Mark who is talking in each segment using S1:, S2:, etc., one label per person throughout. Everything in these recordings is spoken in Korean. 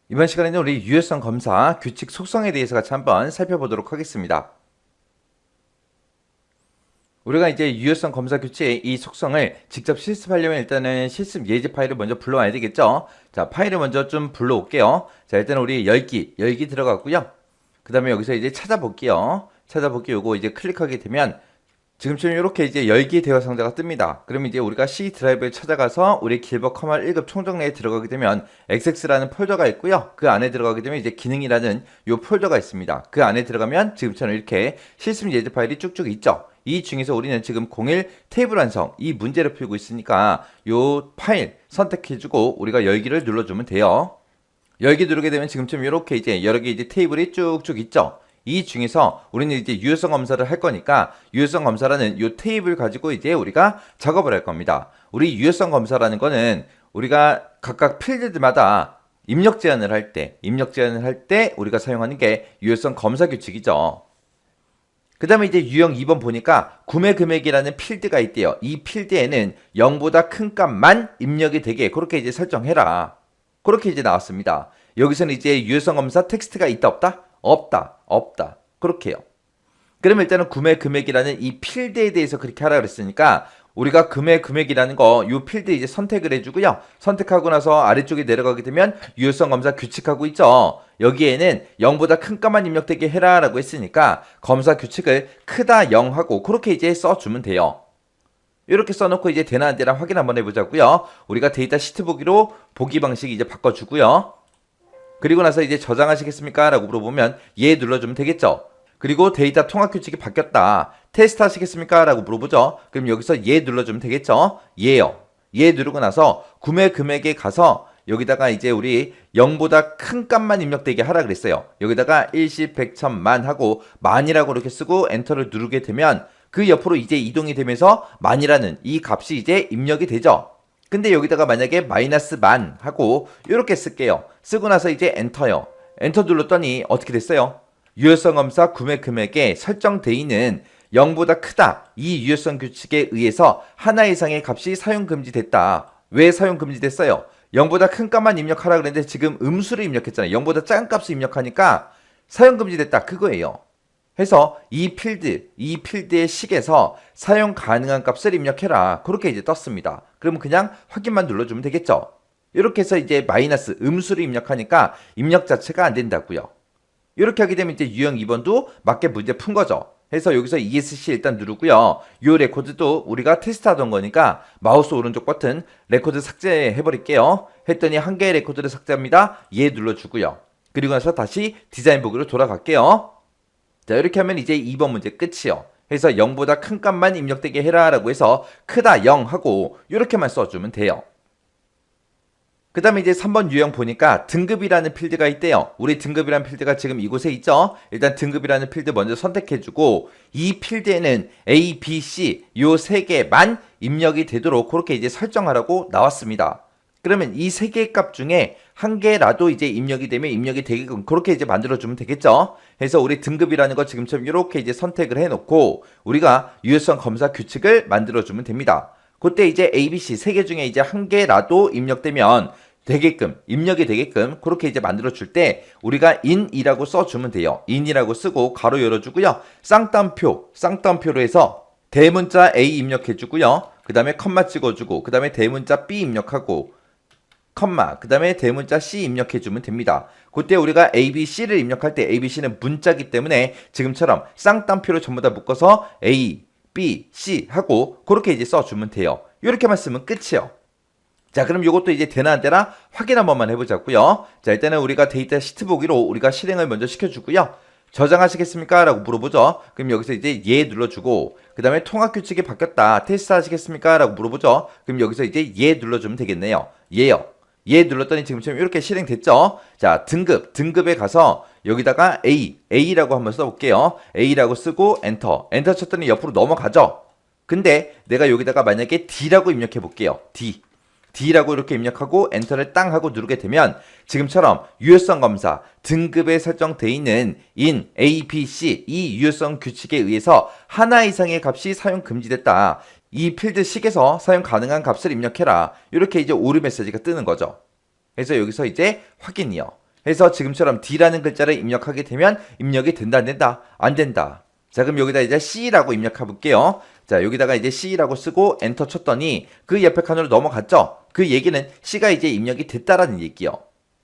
S1: 이번 시간에는 우리 유효성 검사 규칙 속성에 대해서 같이 한번 살펴보도록 하겠습니다. 우리가 이제 유효성 검사 규칙의 이 속성을 직접 실습하려면 일단은 실습 예제 파일을 먼저 불러와야 되겠죠. 자, 파일을 먼저 좀 불러올게요. 자, 일단은 우리 열기 들어갔고요. 그 다음에 여기서 이제 찾아볼게요. 찾아볼게 요거 이제 클릭하게 되면 지금처럼 이렇게 이제 열기 대화 상자가 뜹니다. 그러면 이제 우리가 C 드라이브에 찾아가서 우리 길버 커널 1급 총정 내에 들어가게 되면 XX라는 폴더가 있고요. 그 안에 들어가게 되면 이제 기능이라는 요 폴더가 있습니다. 그 안에 들어가면 지금처럼 이렇게 실습 예제 파일이 쭉쭉 있죠. 이 중에서 우리는 지금 01 테이블 완성 이 문제를 풀고 있으니까 요 파일 선택해주고 우리가 열기를 눌러주면 돼요. 열기 누르게 되면 지금처럼 이렇게 이제 여러 개 이제 테이블이 쭉쭉 있죠. 이 중에서 우리는 이제 유효성 검사를 할 거니까 유효성 검사라는 이 테이블 가지고 이제 우리가 작업을 할 겁니다. 우리 유효성 검사라는 거는 우리가 각각 필드마다 입력 제한을 할 때 우리가 사용하는 게 유효성 검사 규칙이죠. 그 다음에 이제 유형 2번 보니까 구매 금액이라는 필드가 있대요. 이 필드에는 0보다 큰 값만 입력이 되게 그렇게 이제 설정해라. 그렇게 이제 나왔습니다. 여기서는 이제 유효성 검사 텍스트가 있다 없다? 없다. 그렇게요. 그러면 일단은 구매 금액이라는 이 필드에 대해서 그렇게 하라 그랬으니까 우리가 구매 금액이라는 거 이 필드 이제 선택을 해주고요. 선택하고 나서 아래쪽에 내려가게 되면 유효성 검사 규칙하고 있죠. 여기에는 0보다 큰 값만 입력되게 해라 라고 했으니까 검사 규칙을 크다 0 하고 그렇게 이제 써주면 돼요. 이렇게 써놓고 이제 되나 안 되나 확인 한번 해보자고요. 우리가 데이터 시트 보기로 보기 방식 이제 바꿔주고요. 그리고 나서 이제 저장하시겠습니까? 라고 물어보면 예 눌러주면 되겠죠. 그리고 데이터 통합 규칙이 바뀌었다. 테스트 하시겠습니까? 라고 물어보죠. 그럼 여기서 예 눌러주면 되겠죠. 예요. 예 누르고 나서 구매 금액에 가서 여기다가 이제 우리 0보다 큰 값만 입력되게 하라 그랬어요. 여기다가 일십, 백천, 만 하고 만이라고 이렇게 쓰고 엔터를 누르게 되면 그 옆으로 이제 이동이 되면서 만이라는 이 값이 이제 입력이 되죠. 근데 여기다가 만약에 마이너스 만 하고 이렇게 쓸게요. 쓰고 나서 이제 엔터요. 엔터 눌렀더니 어떻게 됐어요? 유효성 검사 구매 금액에 설정되어 있는 0보다 크다. 이 유효성 규칙에 의해서 하나 이상의 값이 사용 금지됐다. 왜 사용 금지됐어요? 0보다 큰 값만 입력하라 그랬는데 지금 음수를 입력했잖아요. 0보다 작은 값을 입력하니까 사용 금지됐다. 그거예요. 해서 이 필드의 식에서 사용 가능한 값을 입력해라. 그렇게 이제 떴습니다. 그러면 그냥 확인만 눌러주면 되겠죠. 이렇게 해서 이제 마이너스 음수를 입력하니까 입력 자체가 안 된다고요. 이렇게 하게 되면 이제 유형 2번도 맞게 문제 푼 거죠. 해서 여기서 ESC 일단 누르고요. 이 레코드도 우리가 테스트하던 거니까 마우스 오른쪽 버튼 레코드 삭제해 버릴게요. 했더니 한 개의 레코드를 삭제합니다. 예 눌러주고요. 그리고 나서 다시 디자인 보기로 돌아갈게요. 자, 이렇게 하면 이제 2번 문제 끝이요. 해서 0보다 큰 값만 입력되게 해라 라고 해서 크다 0 하고 이렇게만 써주면 돼요. 그 다음에 이제 3번 유형 보니까 등급이라는 필드가 있대요. 우리 등급이라는 필드가 지금 이곳에 있죠. 일단 등급이라는 필드 먼저 선택해주고 이 필드에는 A, B, C 요 세 개만 입력이 되도록 그렇게 이제 설정하라고 나왔습니다. 그러면 이 세 개의 값 중에 한 개라도 이제 입력이 되면 입력이 되게끔 그렇게 이제 만들어주면 되겠죠. 해서 우리 등급이라는 거 지금처럼 이렇게 이제 선택을 해놓고 우리가 유효성 검사 규칙을 만들어주면 됩니다. 그때 이제 A, B, C 세 개 중에 이제 한 개라도 입력되면 되게끔 입력이 되게끔 그렇게 이제 만들어 줄 때 우리가 in이라고 써주면 돼요. in이라고 쓰고 가로 열어주고요. 쌍따옴표로 해서 대문자 A 입력해주고요. 그 다음에 컴마 찍어주고 그 다음에 대문자 B 입력하고 컴마 그 다음에 대문자 C 입력해주면 됩니다. 그때 우리가 A, B, C를 입력할 때 A, B, C는 문자기 때문에 지금처럼 쌍따옴표로 전부 다 묶어서 A, B, C 하고 그렇게 이제 써주면 돼요. 이렇게만 쓰면 끝이에요. 자, 그럼 이것도 이제 되나 안 되나 확인 한 번만 해보자고요. 자, 일단은 우리가 데이터 시트 보기로 우리가 실행을 먼저 시켜주고요. 저장하시겠습니까? 라고 물어보죠. 그럼 여기서 이제 예 눌러주고 그 다음에 통합 규칙이 바뀌었다. 테스트 하시겠습니까? 라고 물어보죠. 그럼 여기서 이제 예 눌러주면 되겠네요. 예요. 예 눌렀더니 지금처럼 이렇게 실행됐죠. 자, 등급에 가서 여기다가 A라고 한번 써볼게요. A라고 쓰고 엔터 쳤더니 옆으로 넘어가죠. 근데 내가 여기다가 만약에 D라고 입력해 볼게요. D라고 이렇게 입력하고 엔터를 땅 하고 누르게 되면 지금처럼 유효성 검사 등급에 설정되어 있는 in A, B, C 이 유효성 규칙에 의해서 하나 이상의 값이 사용 금지됐다. 이 필드 식에서 사용 가능한 값을 입력해라. 이렇게 이제 오류 메시지가 뜨는 거죠. 그래서 여기서 이제 확인이요. 해서 지금처럼 D라는 글자를 입력하게 되면 입력이 된다 안 된다? 안 된다. 자, 그럼 여기다 이제 C라고 입력해 볼게요. 자, 여기다가 이제 C라고 쓰고 엔터 쳤더니 그 옆에 칸으로 넘어갔죠? 그 얘기는 C가 이제 입력이 됐다라는 얘기요.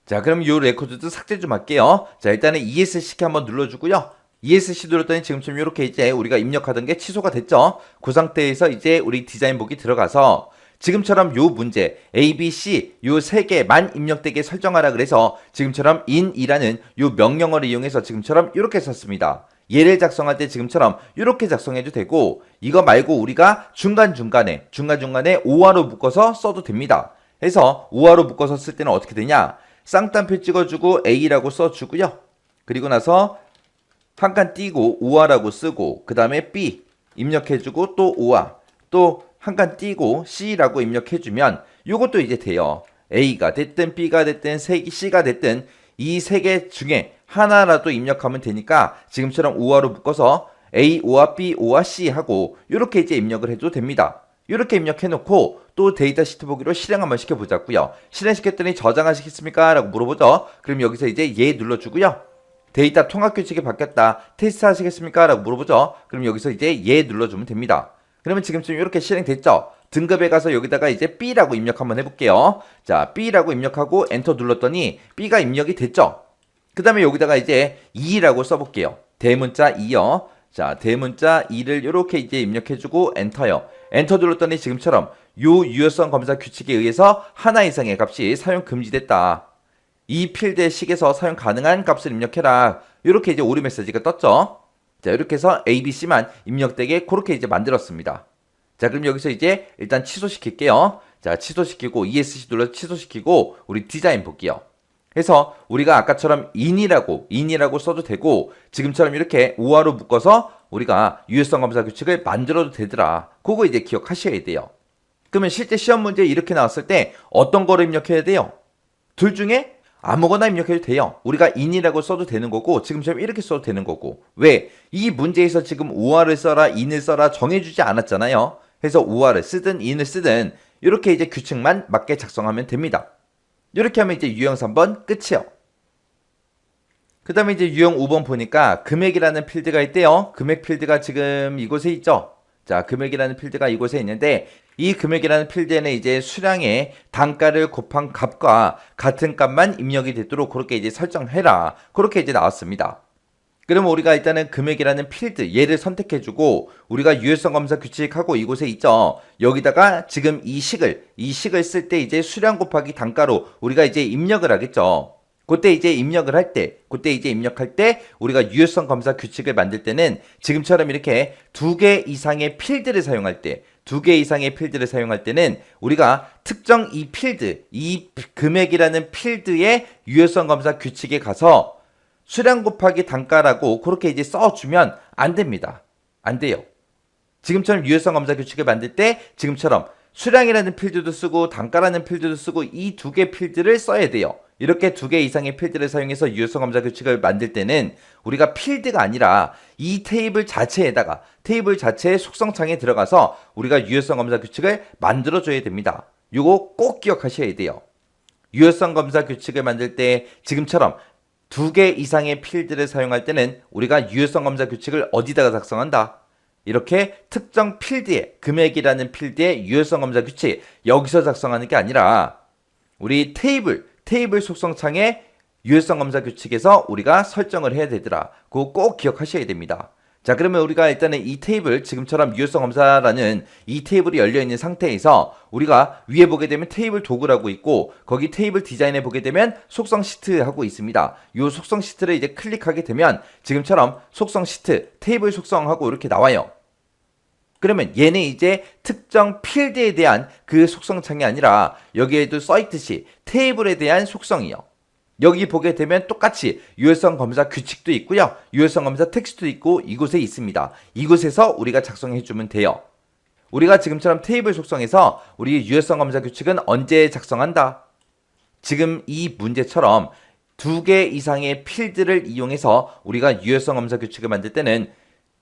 S1: 자, 그럼 요 레코드도 삭제 좀 할게요. 자, 일단은 ESC 키 한번 눌러주고요. ESC 눌렀더니 지금처럼 이렇게 이제 우리가 입력하던 게 취소가 됐죠? 그 상태에서 이제 우리 디자인북이 들어가서 지금처럼 요 문제 A, B, C 요 세 개만 입력되게 설정하라 그래서 지금처럼 in이라는 요 명령어를 이용해서 지금처럼 이렇게 썼습니다. 얘를 작성할 때 지금처럼 이렇게 작성해도 되고 이거 말고 우리가 중간중간에 오화로 묶어서 써도 됩니다. 해서 오화로 묶어서 쓸 때는 어떻게 되냐? 쌍따옴표 찍어주고 A라고 써주고요. 그리고 나서 한 칸 띄고 오화라고 쓰고 그 다음에 B 입력해주고 또 오화 또 한 칸 띄고 C라고 입력해주면 요것도 이제 돼요. A가 됐든 B가 됐든 C가 됐든 이 세 개 중에 하나라도 입력하면 되니까 지금처럼 오화로 묶어서 A, 오화, B, 오화, C 하고 이렇게 이제 입력을 해도 됩니다. 이렇게 입력해놓고 또 데이터 시트 보기로 실행 한번 시켜보자고요. 실행시켰더니 저장하시겠습니까? 라고 물어보죠. 그럼 여기서 이제 예 눌러주고요. 데이터 통합 규칙이 바뀌었다. 테스트 하시겠습니까? 라고 물어보죠. 그럼 여기서 이제 예 눌러주면 됩니다. 그러면 지금쯤 이렇게 실행됐죠? 등급에 가서 여기다가 이제 B라고 입력 한번 해볼게요. 자, B라고 입력하고 엔터 눌렀더니 B가 입력이 됐죠? 그 다음에 여기다가 이제 2라고 써볼게요. 대문자 2요. 자, 대문자 2를 이렇게 이제 입력해주고 엔터요. 엔터 눌렀더니 지금처럼 요 유효성 검사 규칙에 의해서 하나 이상의 값이 사용 금지됐다. 이 필드의 식에서 사용 가능한 값을 입력해라. 이렇게 이제 오류 메시지가 떴죠. 자, 이렇게 해서 A, B, C만 입력되게 그렇게 이제 만들었습니다. 자, 그럼 여기서 이제 일단 취소시킬게요. 자, 취소시키고 ESC 눌러서 취소시키고 우리 디자인 볼게요. 해서 우리가 아까처럼 in이라고 써도 되고 지금처럼 이렇게 오화로 묶어서 우리가 유효성 검사 규칙을 만들어도 되더라. 그거 이제 기억하셔야 돼요. 그러면 실제 시험 문제 이렇게 나왔을 때 어떤 거를 입력해야 돼요? 둘 중에 아무거나 입력해도 돼요. 우리가 in이라고 써도 되는 거고 지금처럼 이렇게 써도 되는 거고. 왜? 이 문제에서 지금 오화를 써라 in을 써라 정해주지 않았잖아요. 그래서 오화를 쓰든 in을 쓰든 이렇게 이제 규칙만 맞게 작성하면 됩니다. 이렇게 하면 이제 유형 3번 끝이에요. 그 다음에 이제 유형 5번 보니까 금액이라는 필드가 있대요. 금액 필드가 지금 이곳에 있죠. 자, 금액이라는 필드가 이곳에 있는데 이 금액이라는 필드에는 이제 수량의 단가를 곱한 값과 같은 값만 입력이 되도록 그렇게 이제 설정해라. 그렇게 이제 나왔습니다. 그러면 우리가 일단은 금액이라는 필드 얘를 선택해주고 우리가 유효성 검사 규칙하고 이곳에 있죠. 여기다가 지금 이 식을 쓸 때 이제 수량 곱하기 단가로 우리가 이제 입력을 하겠죠. 그때 이제 입력할 때 우리가 유효성 검사 규칙을 만들 때는 지금처럼 이렇게 두 개 이상의 필드를 사용할 때는 우리가 특정 이 필드, 이 금액이라는 필드의 유효성 검사 규칙에 가서 수량 곱하기 단가라고 그렇게 이제 써주면 안 됩니다. 안 돼요. 지금처럼 유효성 검사 규칙을 만들 때 지금처럼 수량이라는 필드도 쓰고 단가라는 필드도 쓰고 이 두 개 필드를 써야 돼요. 이렇게 두 개 이상의 필드를 사용해서 유효성 검사 규칙을 만들 때는 우리가 필드가 아니라 이 테이블 자체의 속성창에 들어가서 우리가 유효성 검사 규칙을 만들어줘야 됩니다. 이거 꼭 기억하셔야 돼요. 유효성 검사 규칙을 만들 때 지금처럼 두 개 이상의 필드를 사용할 때는 우리가 유효성 검사 규칙을 어디다가 작성한다? 이렇게 특정 필드의 금액이라는 필드의 유효성 검사 규칙 여기서 작성하는 게 아니라 우리 테이블 속성창에 유효성 검사 규칙에서 우리가 설정을 해야 되더라. 그거 꼭 기억하셔야 됩니다. 자, 그러면 우리가 일단은 이 테이블 지금처럼 유효성 검사라는 이 테이블이 열려있는 상태에서 우리가 위에 보게 되면 테이블 도구라고 있고 거기 테이블 디자인에 보게 되면 속성 시트 하고 있습니다. 이 속성 시트를 이제 클릭하게 되면 지금처럼 속성 시트 테이블 속성하고 이렇게 나와요. 그러면 얘는 이제 특정 필드에 대한 그 속성창이 아니라 여기에도 써있듯이 테이블에 대한 속성이요. 여기 보게 되면 똑같이 유효성 검사 규칙도 있고요. 유효성 검사 텍스트도 있고 이곳에 있습니다. 이곳에서 우리가 작성해주면 돼요. 우리가 지금처럼 테이블 속성에서 우리 유효성 검사 규칙은 언제 작성한다? 지금 이 문제처럼 두 개 이상의 필드를 이용해서 우리가 유효성 검사 규칙을 만들 때는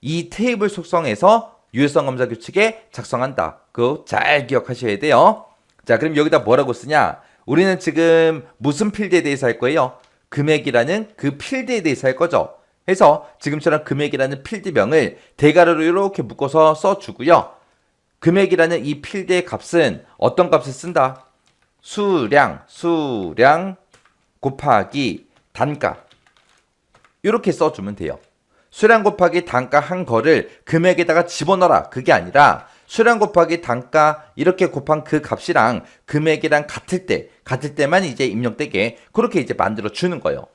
S1: 이 테이블 속성에서 유효성 검사 규칙에 작성한다. 그거 잘 기억하셔야 돼요. 자, 그럼 여기다 뭐라고 쓰냐? 우리는 지금 무슨 필드에 대해서 할 거예요? 금액이라는 그 필드에 대해서 할 거죠. 해서 지금처럼 금액이라는 필드명을 대괄호로 이렇게 묶어서 써주고요. 금액이라는 이 필드의 값은 어떤 값을 쓴다? 수량 곱하기 단가. 이렇게 써주면 돼요. 수량 곱하기 단가 한 거를 금액에다가 집어넣어라. 그게 아니라 수량 곱하기 단가 이렇게 곱한 그 값이랑 금액이랑 같을 때만 이제 입력되게 그렇게 이제 만들어 주는 거예요.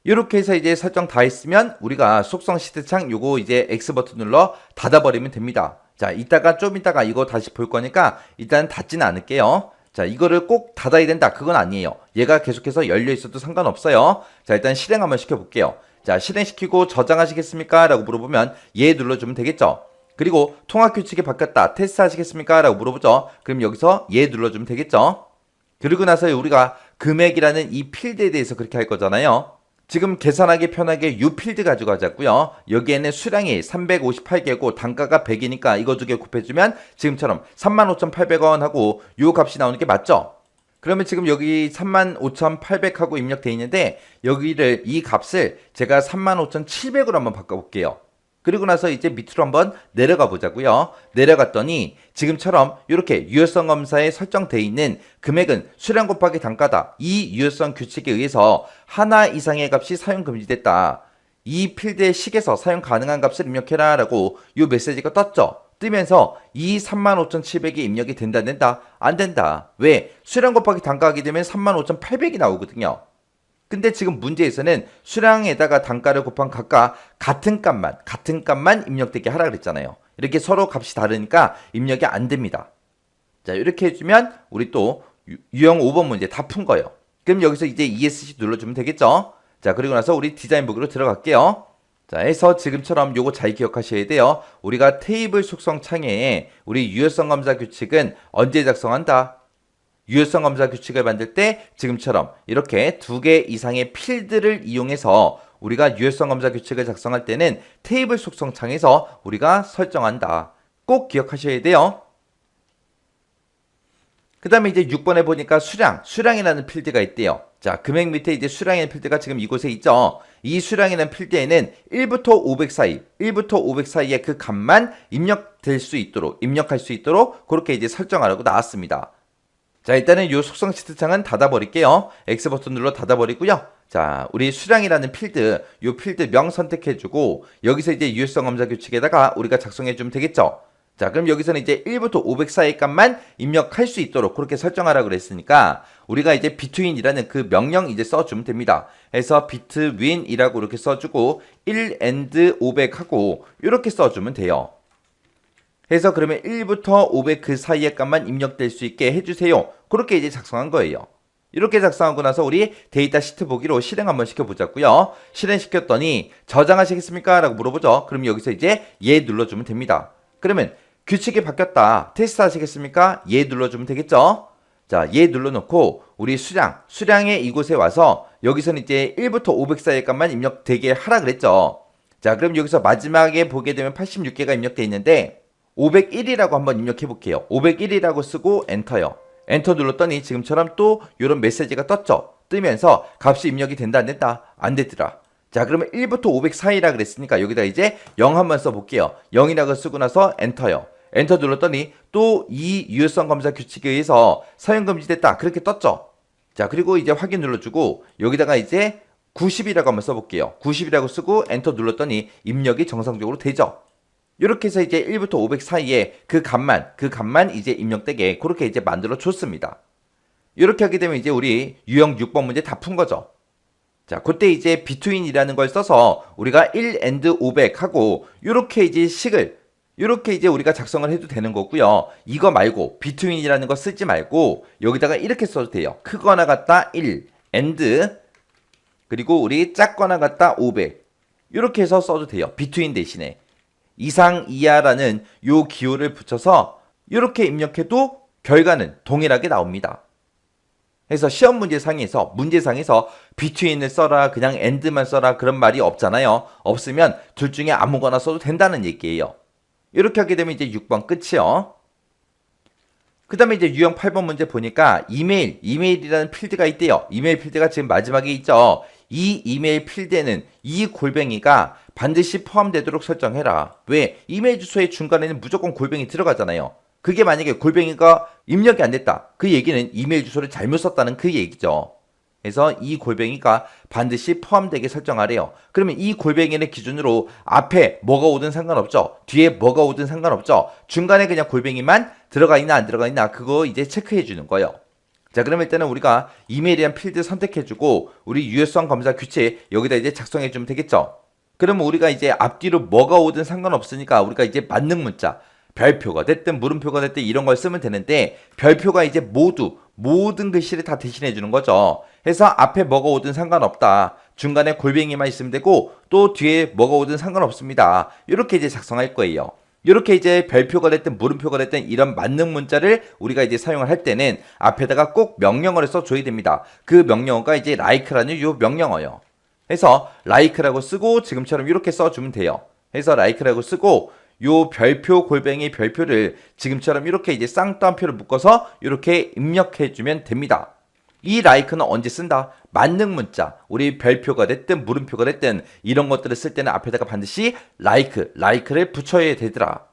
S1: 이렇게 해서 이제 설정 다 했으면 우리가 속성 시트창 요거 이제 X 버튼 눌러 닫아버리면 됩니다. 자, 좀 이따가 이거 다시 볼 거니까 일단 닫지는 않을게요. 자, 이거를 꼭 닫아야 된다. 그건 아니에요. 얘가 계속해서 열려 있어도 상관없어요. 자, 일단 실행 한번 시켜볼게요. 자, 실행시키고 저장하시겠습니까? 라고 물어보면 예 눌러주면 되겠죠. 그리고 통합 규칙이 바뀌었다. 테스트 하시겠습니까? 라고 물어보죠. 그럼 여기서 예 눌러주면 되겠죠. 그리고 나서 우리가 금액이라는 이 필드에 대해서 그렇게 할 거잖아요. 지금 계산하기 편하게 U 필드 가지고 하자고요. 여기에는 수량이 358개고 단가가 100이니까 이거 두 개 곱해주면 지금처럼 35,800원 하고 요 값이 나오는 게 맞죠? 그러면 지금 여기 35,800 하고 입력되어 있는데 여기를 이 값을 제가 35,700으로 한번 바꿔볼게요. 그리고 나서 이제 밑으로 한번 내려가 보자고요. 내려갔더니 지금처럼 이렇게 유효성 검사에 설정되어 있는 금액은 수량 곱하기 단가다. 이 유효성 규칙에 의해서 하나 이상의 값이 사용 금지됐다. 이 필드의 식에서 사용 가능한 값을 입력해라 라고 이 메시지가 떴죠. 뜨면서 이 35,700이 입력이 된다 안 된다? 안 된다. 왜? 수량 곱하기 단가 하게 되면 35,800이 나오거든요. 근데 지금 문제에서는 수량에다가 단가를 곱한 각각 같은 값만 입력되게 하라 그랬잖아요. 이렇게 서로 값이 다르니까 입력이 안 됩니다. 자, 이렇게 해주면 우리 또 유형 5번 문제 다 푼 거예요. 그럼 여기서 이제 ESC 눌러주면 되겠죠? 자, 그리고 나서 우리 디자인북으로 들어갈게요. 자, 해서 지금처럼 요거 잘 기억하셔야 돼요. 우리가 테이블 속성 창에 우리 유효성 검사 규칙은 언제 작성한다? 유효성 검사 규칙을 만들 때 지금처럼 이렇게 2개 이상의 필드를 이용해서 우리가 유효성 검사 규칙을 작성할 때는 테이블 속성 창에서 우리가 설정한다. 꼭 기억하셔야 돼요. 그 다음에 이제 6번에 보니까 수량이라는 필드가 있대요. 자, 금액 밑에 이제 수량이라는 필드가 지금 이곳에 있죠. 이 수량이라는 필드에는 1부터 500 사이에 그 값만 입력할 수 있도록 그렇게 이제 설정하라고 나왔습니다. 자, 일단은 이 속성 시트 창은 닫아버릴게요. X 버튼 눌러 닫아버리고요. 자, 우리 수량이라는 필드, 이 필드명 선택해주고 여기서 이제 유효성 검사 규칙에다가 우리가 작성해주면 되겠죠. 자, 그럼 여기서는 이제 1부터 500 사이 값만 입력할 수 있도록 그렇게 설정하라고 그랬으니까 우리가 이제 between이라는 그 명령 이제 써주면 됩니다. 해서 between이라고 이렇게 써주고 1 and 500 하고 이렇게 써주면 돼요. 해서 그러면 1부터 500 그 사이의 값만 입력될 수 있게 해주세요. 그렇게 이제 작성한 거예요. 이렇게 작성하고 나서 우리 데이터 시트 보기로 실행 한번 시켜보자고요. 실행시켰더니 저장하시겠습니까? 라고 물어보죠. 그럼 여기서 이제 예 눌러주면 됩니다. 그러면 규칙이 바뀌었다. 테스트 하시겠습니까? 예 눌러주면 되겠죠? 자, 예 눌러놓고 우리 수량의 이곳에 와서 여기서는 이제 1부터 500 사이의 값만 입력되게 하라 그랬죠. 자, 그럼 여기서 마지막에 보게 되면 86개가 입력되어 있는데 501이라고 한번 입력해 볼게요. 501이라고 쓰고 엔터요. 엔터 눌렀더니 지금처럼 또 이런 메시지가 떴죠. 뜨면서 값이 입력이 된다 안 된다? 안 되더라. 자, 그러면 1부터 500 사이라 그랬으니까 여기다 이제 0 한번 써볼게요. 0이라고 쓰고 나서 엔터요. 엔터 눌렀더니 또 이 유효성 검사 규칙에 의해서 사용 금지됐다. 그렇게 떴죠. 자, 그리고 이제 확인 눌러주고 여기다가 이제 90이라고 한번 써볼게요. 90이라고 쓰고 엔터 눌렀더니 입력이 정상적으로 되죠. 이렇게 해서 이제 1부터 500 사이에 그 값만 이제 입력되게 그렇게 이제 만들어 줬습니다. 이렇게 하게 되면 이제 우리 유형 6번 문제 다 푼 거죠. 자, 그때 이제 between이라는 걸 써서 우리가 1 and 500 하고 이렇게 이제 이렇게 이제 우리가 작성을 해도 되는 거고요. 이거 말고 between이라는 거 쓰지 말고 여기다가 이렇게 써도 돼요. 크거나 같다 1 and 그리고 우리 작거나 같다 500 이렇게 해서 써도 돼요. between 대신에 이상 이하라는 요 기호를 붙여서 이렇게 입력해도 결과는 동일하게 나옵니다. 그래서 시험 문제상에서 between을 써라 그냥 and만 써라 그런 말이 없잖아요. 없으면 둘 중에 아무거나 써도 된다는 얘기예요. 이렇게 하게 되면 이제 6번 끝이요. 그 다음에 이제 유형 8번 문제 보니까 이메일이라는 필드가 있대요. 이메일 필드가 지금 마지막에 있죠. 이 이메일 필드에는 이 골뱅이가 반드시 포함되도록 설정해라. 왜? 이메일 주소의 중간에는 무조건 골뱅이 들어가잖아요. 그게 만약에 골뱅이가 입력이 안 됐다. 그 얘기는 이메일 주소를 잘못 썼다는 그 얘기죠. 그래서 이 골뱅이가 반드시 포함되게 설정하래요. 그러면 이 골뱅이를 기준으로 앞에 뭐가 오든 상관없죠. 뒤에 뭐가 오든 상관없죠. 중간에 그냥 골뱅이만 들어가 있나 안 들어가 있나 그거 이제 체크해 주는 거예요. 자, 그러면 일단은 우리가 이메일이란 필드 선택해주고 우리 유효성 검사 규칙 여기다 이제 작성해주면 되겠죠. 그러면 우리가 이제 앞뒤로 뭐가 오든 상관없으니까 우리가 이제 만능 문자 별표가 됐든 물음표가 됐든 이런 걸 쓰면 되는데 별표가 이제 모든 글씨를 다 대신해 주는 거죠. 해서 앞에 뭐가 오든 상관없다. 중간에 골뱅이만 있으면 되고 또 뒤에 뭐가 오든 상관없습니다. 이렇게 이제 작성할 거예요. 이렇게 이제 별표가 됐든 물음표가 됐든 이런 만능 문자를 우리가 이제 사용을 할 때는 앞에다가 꼭 명령어를 써줘야 됩니다. 그 명령어가 이제 like라는 요 명령어요. 해서 like라고 쓰고 지금처럼 이렇게 써주면 돼요. 해서 like라고 쓰고 요 별표 골뱅이 별표를 지금처럼 이렇게 이제 쌍따옴표를 묶어서 이렇게 입력해주면 됩니다. 이 like는 언제 쓴다? 만능 문자, 우리 별표가 됐든 물음표가 됐든 이런 것들을 쓸 때는 앞에다가 반드시 like를 붙여야 되더라.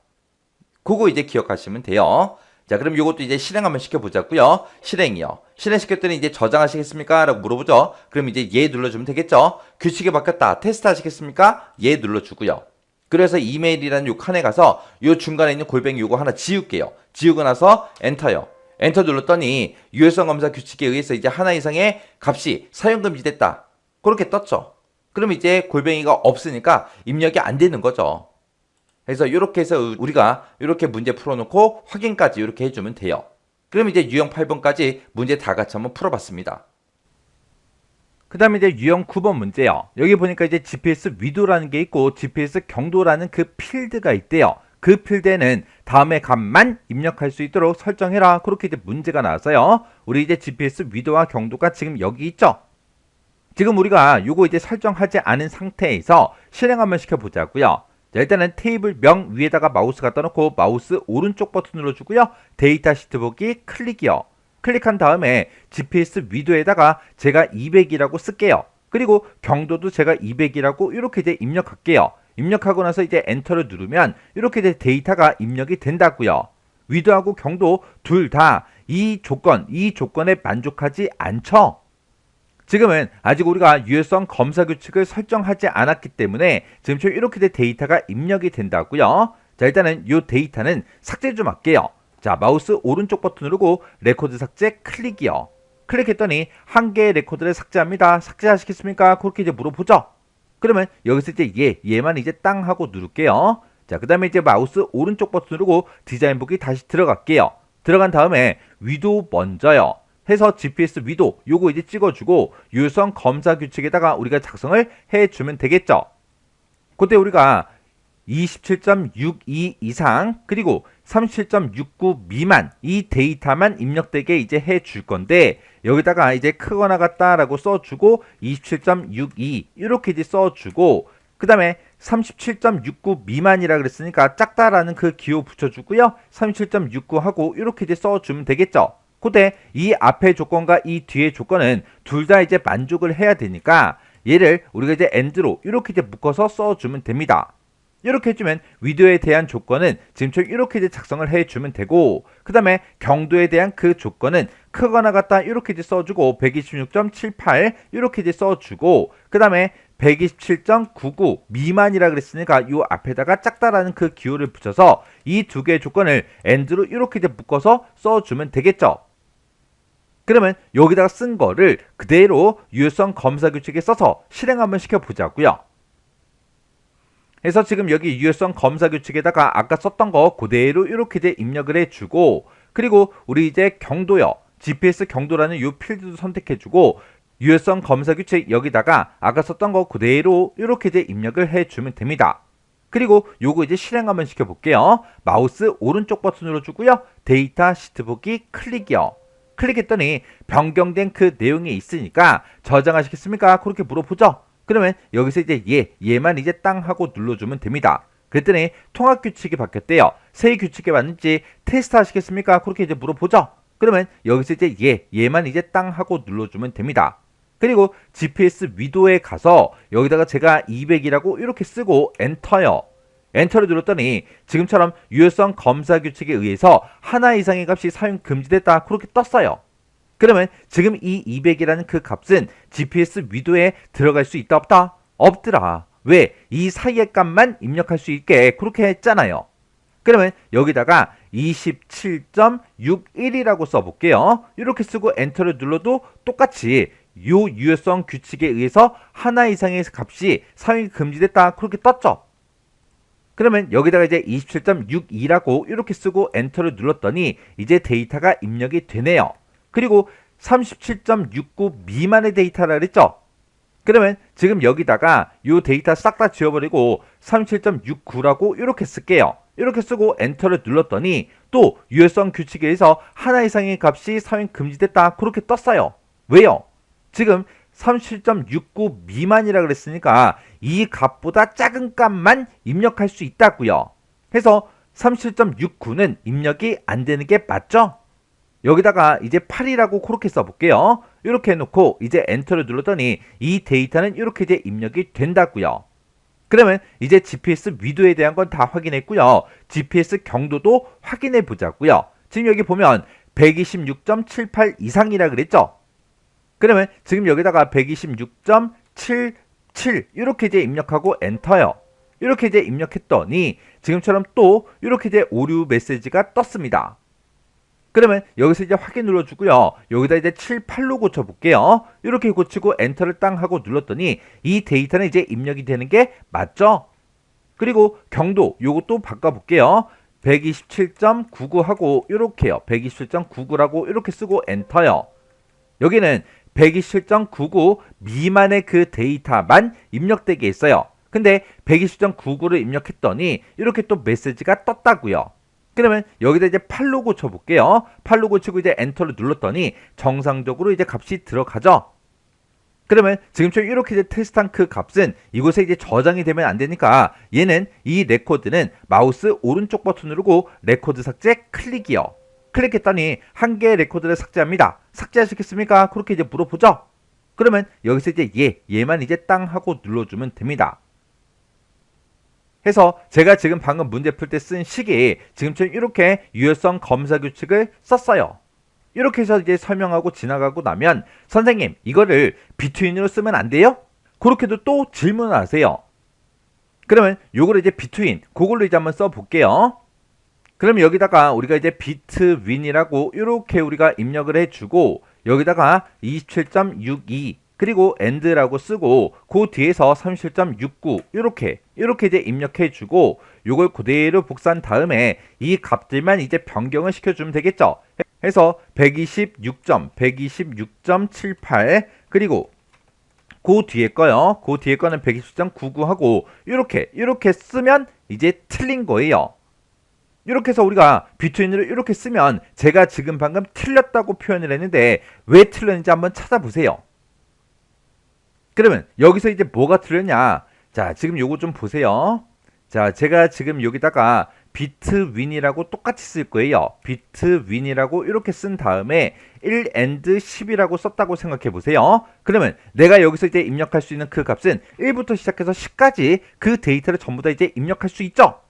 S1: 그거 이제 기억하시면 돼요. 자, 그럼 요것도 이제 실행 한번 시켜보자고요. 실행이요. 실행시켰더니 이제 저장하시겠습니까? 라고 물어보죠. 그럼 이제 예 눌러주면 되겠죠. 규칙이 바뀌었다. 테스트 하시겠습니까? 예 눌러주고요. 그래서 이메일이라는 요 칸에 가서 요 중간에 있는 골뱅이 요거 하나 지울게요. 지우고 나서 엔터요. 엔터 눌렀더니 유효성 검사 규칙에 의해서 이제 하나 이상의 값이 사용금지됐다. 그렇게 떴죠. 그럼 이제 골뱅이가 없으니까 입력이 안 되는 거죠. 그래서 이렇게 해서 우리가 이렇게 문제 풀어놓고 확인까지 이렇게 해주면 돼요. 그럼 이제 유형 8번까지 문제 다 같이 한번 풀어봤습니다. 그 다음에 이제 유형 9번 문제요. 여기 보니까 이제 GPS 위도라는 게 있고 GPS 경도라는 그 필드가 있대요. 그 필드에는 다음의 값만 입력할 수 있도록 설정해라. 그렇게 이제 문제가 나왔어요. 우리 이제 GPS 위도와 경도가 지금 여기 있죠. 지금 우리가 요거 이제 설정하지 않은 상태에서 실행 한번 시켜보자고요. 자, 일단은 테이블 명 위에다가 마우스 갖다 놓고 마우스 오른쪽 버튼 눌러주고요. 데이터 시트 보기 클릭이요. 클릭한 다음에 GPS 위도에다가 제가 200이라고 쓸게요. 그리고 경도도 제가 200이라고 이렇게 이제 입력할게요. 입력하고 나서 이제 엔터를 누르면 이렇게 이제 데이터가 입력이 된다고요. 위도하고 경도 둘 다 이 조건에 만족하지 않죠. 지금은 아직 우리가 유효성 검사 규칙을 설정하지 않았기 때문에 지금처럼 이렇게 된 데이터가 입력이 된다고요. 자, 일단은 이 데이터는 삭제 좀 할게요. 자, 마우스 오른쪽 버튼 누르고 레코드 삭제 클릭이요. 클릭했더니 한 개의 레코드를 삭제합니다. 삭제하시겠습니까? 그렇게 이제 물어보죠. 그러면 여기서 이제 얘만 이제 땅 하고 누를게요. 자, 그 다음에 이제 마우스 오른쪽 버튼 누르고 디자인 보기 다시 들어갈게요. 들어간 다음에 위도 먼저요. 해서 GPS 위도 요거 이제 찍어주고 유효성 검사 규칙에다가 우리가 작성을 해주면 되겠죠. 그때 우리가 27.62 이상 그리고 37.69 미만 이 데이터만 입력되게 이제 해줄 건데 여기다가 이제 크거나 같다라고 써주고 27.62 이렇게 이제 써주고 그 다음에 37.69 미만이라 그랬으니까 작다라는 그 기호 붙여주고요. 37.69 하고 이렇게 이제 써주면 되겠죠. 그때 이 앞의 조건과 이 뒤의 조건은 둘 다 이제 만족을 해야 되니까 얘를 우리가 이제 and로 이렇게 이제 묶어서 써주면 됩니다. 이렇게 해주면 위도에 대한 조건은 지금처럼 이렇게 이제 작성을 해주면 되고 그 다음에 경도에 대한 그 조건은 크거나 같다 이렇게 이제 써주고 126.78 이렇게 이제 써주고 그 다음에 127.99 미만이라 그랬으니까 이 앞에다가 작다라는 그 기호를 붙여서 이 두 개의 조건을 and로 이렇게 이제 묶어서 써주면 되겠죠. 그러면 여기다가 쓴 거를 그대로 유효성 검사 규칙에 써서 실행 한번 시켜보자고요. 그래서 지금 여기 유효성 검사 규칙에다가 아까 썼던 거 그대로 이렇게 이제 입력을 해주고 그리고 우리 이제 경도요. GPS 경도라는 이 필드도 선택해주고 유효성 검사 규칙 여기다가 아까 썼던 거 그대로 이렇게 이제 입력을 해주면 됩니다. 그리고 요거 이제 실행 한번 시켜볼게요. 마우스 오른쪽 버튼 눌러주고요. 데이터 시트 보기 클릭이요. 클릭했더니 변경된 그 내용이 있으니까 저장하시겠습니까? 그렇게 물어보죠. 그러면 여기서 이제 얘만 이제 땅 하고 눌러주면 됩니다. 그랬더니 통합 규칙이 바뀌었대요. 새 규칙에 맞는지 테스트 하시겠습니까? 그렇게 이제 물어보죠. 그러면 여기서 이제 얘만 이제 땅 하고 눌러주면 됩니다. 그리고 GPS 위도에 가서 여기다가 제가 200이라고 이렇게 쓰고 엔터요. 엔터를 눌렀더니 지금처럼 유효성 검사 규칙에 의해서 하나 이상의 값이 사용 금지됐다. 그렇게 떴어요. 그러면 지금 이 200이라는 그 값은 GPS 위도에 들어갈 수 있다 없다? 없더라. 왜? 이 사이의 값만 입력할 수 있게 그렇게 했잖아요. 그러면 여기다가 27.61이라고 써볼게요. 이렇게 쓰고 엔터를 눌러도 똑같이 요 유효성 규칙에 의해서 하나 이상의 값이 사용이 금지됐다. 그렇게 떴죠. 그러면 여기다가 이제 27.62라고 이렇게 쓰고 엔터를 눌렀더니 이제 데이터가 입력이 되네요. 그리고 37.69 미만의 데이터라 그랬죠. 그러면 지금 여기다가 요 데이터 싹 다 지워버리고 37.69라고 이렇게 쓸게요. 이렇게 쓰고 엔터를 눌렀더니 또 유효성 규칙에 의해서 하나 이상의 값이 사용 금지됐다. 그렇게 떴어요. 왜요? 지금 37.69 미만이라 그랬으니까 이 값보다 작은 값만 입력할 수 있다고요. 해서 37.69는 입력이 안 되는 게 맞죠? 여기다가 이제 8이라고 그렇게 써볼게요. 이렇게 해놓고 이제 엔터를 눌렀더니 이 데이터는 이렇게 이제 입력이 된다고요. 그러면 이제 GPS 위도에 대한 건 다 확인했고요. GPS 경도도 확인해 보자고요. 지금 여기 보면 126.78 이상이라 그랬죠? 그러면 지금 여기다가 126.77 이렇게 이제 입력하고 엔터요. 이렇게 이제 입력했더니 지금처럼 또 이렇게 이제 오류 메시지가 떴습니다. 그러면 여기서 이제 확인 눌러주고요. 여기다 이제 78로 고쳐볼게요. 이렇게 고치고 엔터를 땅 하고 눌렀더니 이 데이터는 이제 입력이 되는 게 맞죠? 그리고 경도 요것도 바꿔볼게요. 127.99 하고 이렇게요. 127.99라고 이렇게 쓰고 엔터요. 여기는 127.99 미만의 그 데이터만 입력되게 했어요. 근데 120.99를 입력했더니 이렇게 또 메시지가 떴다고요. 그러면 여기다 이제 8로 고쳐볼게요. 8로 고치고 이제 엔터를 눌렀더니 정상적으로 이제 값이 들어가죠. 그러면 지금처럼 이렇게 이제 테스트한 그 값은 이곳에 이제 저장이 되면 안 되니까 얘는 이 레코드는 마우스 오른쪽 버튼 누르고 레코드 삭제 클릭이요. 클릭했더니 한 개의 레코드를 삭제합니다. 삭제하시겠습니까? 그렇게 이제 물어보죠. 그러면 여기서 이제 얘만 이제 땅 하고 눌러주면 됩니다. 해서 제가 지금 방금 문제 풀 때 쓴 식이 지금처럼 이렇게 유효성 검사 규칙을 썼어요. 이렇게 해서 이제 설명하고 지나가고 나면 선생님 이거를 비트윈으로 쓰면 안 돼요? 그렇게도 또 질문을 하세요. 그러면 요거를 이제 비트윈 그걸로 이제 한번 써볼게요. 그럼 여기다가 우리가 이제 비트윈이라고 이렇게 우리가 입력을 해주고 여기다가 27.62 그리고 end라고 쓰고 그 뒤에서 37.69 이렇게 이제 입력해주고 요걸 그대로 복사한 다음에 이 값들만 이제 변경을 시켜주면 되겠죠. 해서 126.78 그리고 그 뒤에 거요. 그 뒤에 거는 120.99 하고 이렇게 쓰면 이제 틀린 거예요. 이렇게 해서 우리가 비트윈으로 이렇게 쓰면 제가 지금 방금 틀렸다고 표현을 했는데 왜 틀렸는지 한번 찾아보세요. 그러면 여기서 이제 뭐가 틀렸냐? 자, 지금 요거 좀 보세요. 자, 제가 지금 여기다가 비트윈이라고 똑같이 쓸 거예요. 비트윈이라고 이렇게 쓴 다음에 1 and 10이라고 썼다고 생각해 보세요. 그러면 내가 여기서 이제 입력할 수 있는 그 값은 1부터 시작해서 10까지 그 데이터를 전부 다 이제 입력할 수 있죠.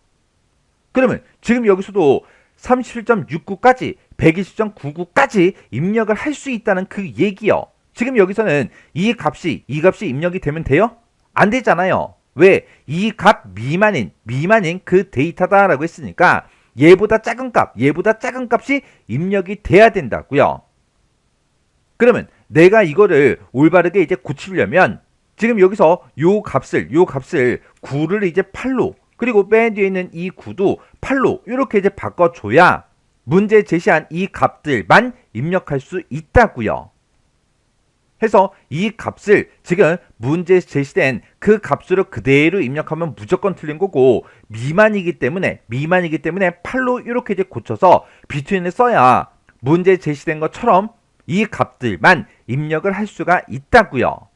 S1: 그러면 지금 여기서도 37.69까지 120.99까지 입력을 할 수 있다는 그 얘기요. 지금 여기서는 이 값이 입력이 되면 돼요? 안 되잖아요. 왜? 이 값 미만인 그 데이터다라고 했으니까 얘보다 작은 값이 입력이 돼야 된다고요. 그러면 내가 이거를 올바르게 이제 고치려면 지금 여기서 요 값을 9를 이제 8로 그리고 맨 뒤에 있는 이 9도 8로 이렇게 이제 바꿔줘야 문제 제시한 이 값들만 입력할 수 있다고요. 해서 이 값을 지금 문제 제시된 그 값으로 그대로 입력하면 무조건 틀린 거고 미만이기 때문에 8로 이렇게 이제 고쳐서 비트윈을 써야 문제 제시된 것처럼 이 값들만 입력을 할 수가 있다고요.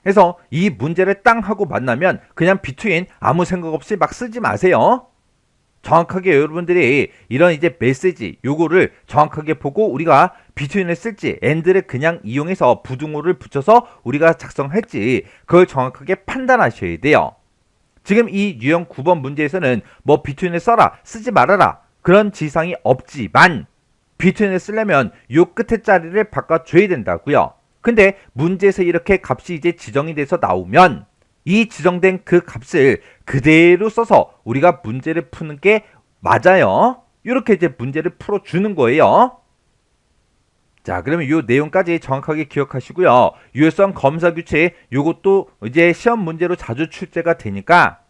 S1: 해서 이 문제를 땅 하고 만나면 그냥 비트윈 아무 생각 없이 막 쓰지 마세요. 정확하게 여러분들이 이런 이제 메시지 요거를 정확하게 보고 우리가 비트윈을 쓸지 엔드를 그냥 이용해서 부등호를 붙여서 우리가 작성할지 그걸 정확하게 판단하셔야 돼요. 지금 이 유형 9번 문제에서는 뭐 비트윈을 써라 쓰지 말아라 그런 지상이 없지만 비트윈을 쓰려면 요 끝에 자리를 바꿔줘야 된다고요. 근데 문제에서 이렇게 값이 이제 지정이 돼서 나오면 이 지정된 그 값을 그대로 써서 우리가 문제를 푸는 게 맞아요. 이렇게 이제 문제를 풀어주는 거예요. 자, 그러면 이 내용까지 정확하게 기억하시고요. 유효성 검사 규칙 요것도 이제 시험 문제로 자주 출제가 되니까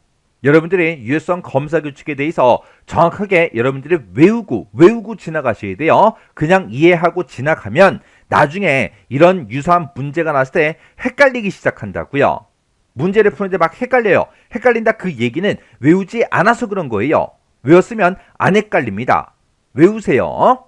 S1: 여러분들이 유효성 검사 규칙에 대해서 정확하게 여러분들이 외우고 지나가셔야 돼요. 그냥 이해하고 지나가면 나중에 이런 유사한 문제가 났을 때 헷갈리기 시작한다고요. 문제를 푸는데 막 헷갈려요. 헷갈린다 그 얘기는 외우지 않아서 그런 거예요. 외웠으면 안 헷갈립니다. 외우세요.